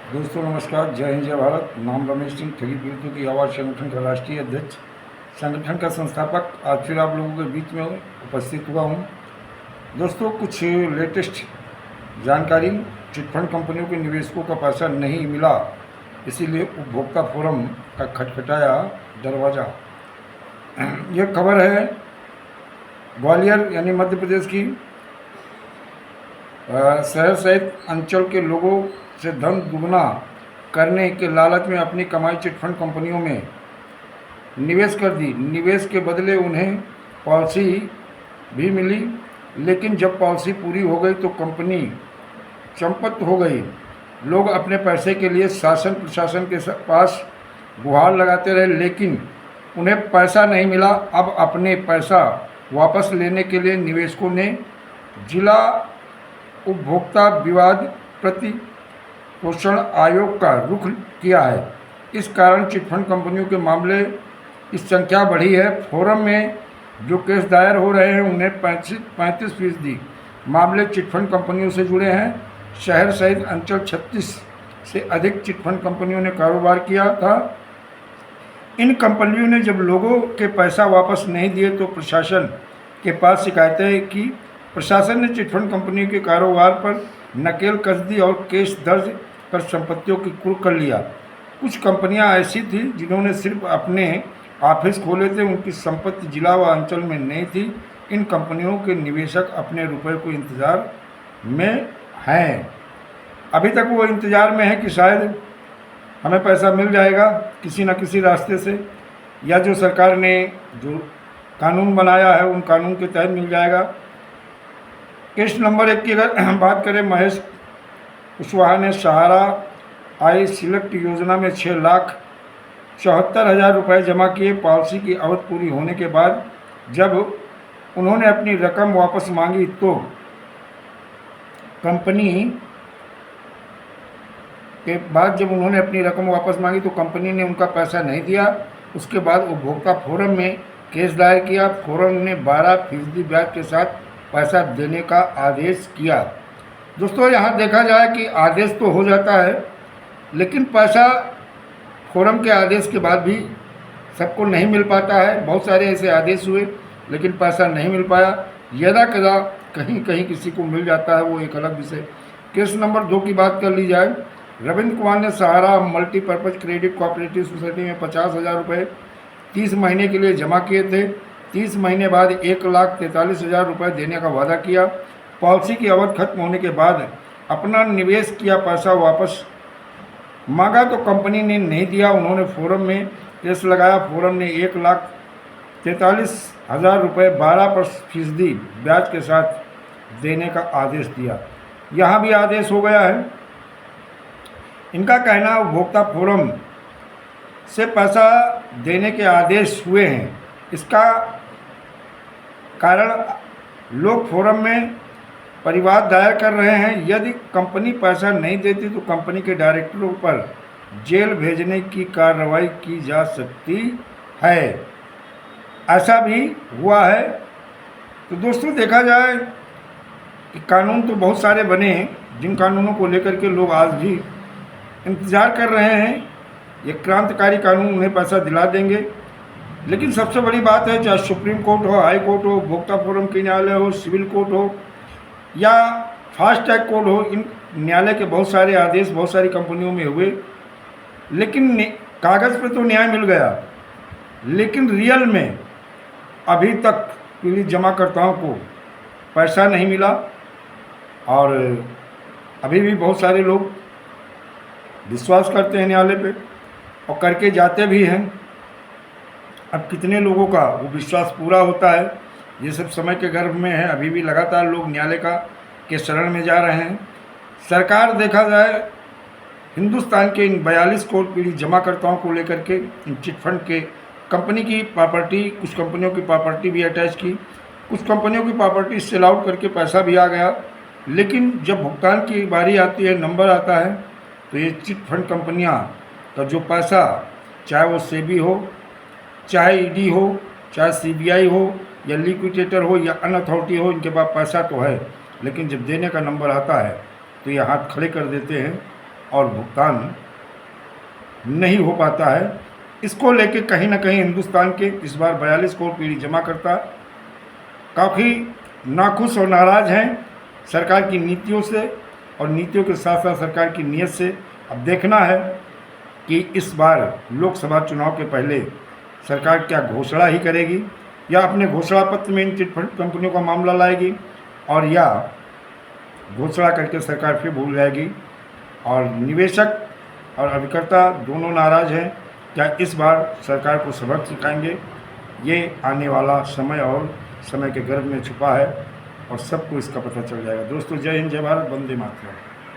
दोस्तों नमस्कार, जय हिंद जय भारत। नाम रमेश सिंह, ठगी पीड़ितों की आवाज़ संगठन का राष्ट्रीय अध्यक्ष, संगठन का संस्थापक। आज फिर आप लोगों के बीच में उपस्थित हुआ हूँ। दोस्तों, कुछ लेटेस्ट जानकारी। चिटफंड कंपनियों के निवेशकों का पैसा नहीं मिला, इसीलिए उपभोक्ता फोरम का खटखटाया दरवाज़ा। यह खबर है ग्वालियर यानी मध्य प्रदेश की। शहर सहित अंचल के लोगों से धन दुगना करने के लालच में अपनी कमाई चिटफंड कंपनियों में निवेश कर दी। निवेश के बदले उन्हें पॉलिसी भी मिली, लेकिन जब पॉलिसी पूरी हो गई तो कंपनी चंपत हो गई। लोग अपने पैसे के लिए शासन प्रशासन के पास गुहार लगाते रहे, लेकिन उन्हें पैसा नहीं मिला। अब अपने पैसा वापस लेने के लिए निवेशकों ने जिला उपभोक्ता विवाद प्रतिपोषण आयोग का रुख किया है। इस कारण चिटफंड कंपनियों के मामले की संख्या बढ़ी है। फोरम में जो केस दायर हो रहे हैं उन्हें 35% मामले चिटफंड कंपनियों से जुड़े हैं। शहर सहित अंचल 36 से अधिक चिटफंड कंपनियों ने कारोबार किया था। इन कंपनियों ने जब लोगों के पैसा वापस नहीं दिए तो प्रशासन के पास शिकायतें की। प्रशासन ने चिटफंड कंपनियों के कारोबार पर नकेल कस दी और केस दर्ज कर संपत्तियों की कुर्क कर लिया। कुछ कंपनियां ऐसी थी जिन्होंने सिर्फ अपने ऑफिस खोले थे, उनकी संपत्ति जिला व अंचल में नहीं थी। इन कंपनियों के निवेशक अपने रुपए को इंतज़ार में हैं। अभी तक वो इंतज़ार में है कि शायद हमें पैसा मिल जाएगा किसी न किसी रास्ते से, या जो सरकार ने जो कानून बनाया है उन कानून के तहत मिल जाएगा। केस नंबर 1 की अगर बात करें, महेश कुशवाहा ने सहारा आई सिलेक्ट योजना में 6,74,000 रुपये जमा किए। पॉलिसी की अवधि पूरी होने के बाद जब उन्होंने अपनी रकम वापस मांगी तो कंपनी ने उनका पैसा नहीं दिया। उसके बाद उपभोक्ता फोरम में केस दायर किया। फोरम ने 12% ब्याज के साथ पैसा देने का आदेश किया। दोस्तों, यहाँ देखा जाए कि आदेश तो हो जाता है, लेकिन पैसा फोरम के आदेश के बाद भी सबको नहीं मिल पाता है। बहुत सारे ऐसे आदेश हुए लेकिन पैसा नहीं मिल पाया। यदा कदा कहीं कहीं किसी को मिल जाता है, वो एक अलग विषय। केस नंबर 2 की बात कर ली जाए, रविंद्र कुमार ने सहारा मल्टीपर्पज़ क्रेडिट कोऑपरेटिव सोसाइटी में 50,000 रुपये 30 महीने के लिए जमा किए थे। 30 महीने बाद 1,43,000 रुपये देने का वादा किया। पॉलिसी की अवधि खत्म होने के बाद अपना निवेश किया पैसा वापस मांगा तो कंपनी ने नहीं दिया। उन्होंने फोरम में केस लगाया। फोरम ने 1,43,000 रुपये 12% ब्याज के साथ देने का आदेश दिया। यहाँ भी आदेश हो गया है। इनका कहना उपभोक्ता फोरम से पैसा देने के आदेश हुए हैं। इसका कारण लोग फोरम में परिवाद दायर कर रहे हैं। यदि कंपनी पैसा नहीं देती तो कंपनी के डायरेक्टरों पर जेल भेजने की कार्रवाई की जा सकती है। ऐसा भी हुआ है। तो दोस्तों, देखा जाए कि कानून तो बहुत सारे बने हैं, जिन कानूनों को लेकर के लोग आज भी इंतज़ार कर रहे हैं। ये क्रांतिकारी कानून उन्हें पैसा दिला देंगे। लेकिन सबसे बड़ी बात है, चाहे सुप्रीम कोर्ट हो, हाई कोर्ट हो, उपभोक्ता फोरम के न्यायालय हो, सिविल कोर्ट हो या फास्ट ट्रैक कोर्ट हो, इन न्यायालय के बहुत सारे आदेश बहुत सारी कंपनियों में हुए, लेकिन कागज़ पे तो न्याय मिल गया, लेकिन रियल में अभी तक पीड़ित जमाकर्ताओं को पैसा नहीं मिला। और अभी भी बहुत सारे लोग विश्वास करते हैं न्यायालय पे और करके जाते भी हैं। अब कितने लोगों का वो विश्वास पूरा होता है, ये सब समय के गर्भ में है। अभी भी लगातार लोग न्यायालय के शरण में जा रहे हैं। सरकार, देखा जाए, हिंदुस्तान के इन 42 करोड़ पीड़ित जमाकर्ताओं को लेकर के इन चिटफंड के कंपनी की प्रॉपर्टी, कुछ कंपनियों की प्रॉपर्टी भी अटैच की, कुछ कंपनियों की प्रॉपर्टी सेल आउट करके पैसा भी आ गया। लेकिन जब भुगतान की बारी आती है, नंबर आता है, तो ये चिटफंड कंपनियां का जो पैसा, चाहे वो सेबी हो, चाहे ईडी हो, चाहे सीबीआई हो या लिक्विडेटर हो या अन अथॉरिटी हो, इनके पास पैसा तो है, लेकिन जब देने का नंबर आता है तो ये हाथ खड़े कर देते हैं और भुगतान नहीं हो पाता है। इसको लेके कहीं ना कहीं हिंदुस्तान के इस बार 42 करोड़ पीढ़ी जमा करता काफ़ी नाखुश और नाराज़ हैं सरकार की नीतियों से, और नीतियों के साथ साथ सरकार की नीयत से। अब देखना है कि इस बार लोकसभा चुनाव के पहले सरकार क्या घोषणा ही करेगी, या अपने घोषणा पत्र में इन चिटफंड कंपनियों का मामला लाएगी, और या घोषणा करके सरकार फिर भूल जाएगी। और निवेशक और अभिकर्ता दोनों नाराज़ हैं। क्या इस बार सरकार को सबक सिखाएंगे? ये आने वाला समय और समय के गर्भ में छुपा है, और सबको इसका पता चल जाएगा। दोस्तों, जय हिंद, जय भारत, वंदे मातरम।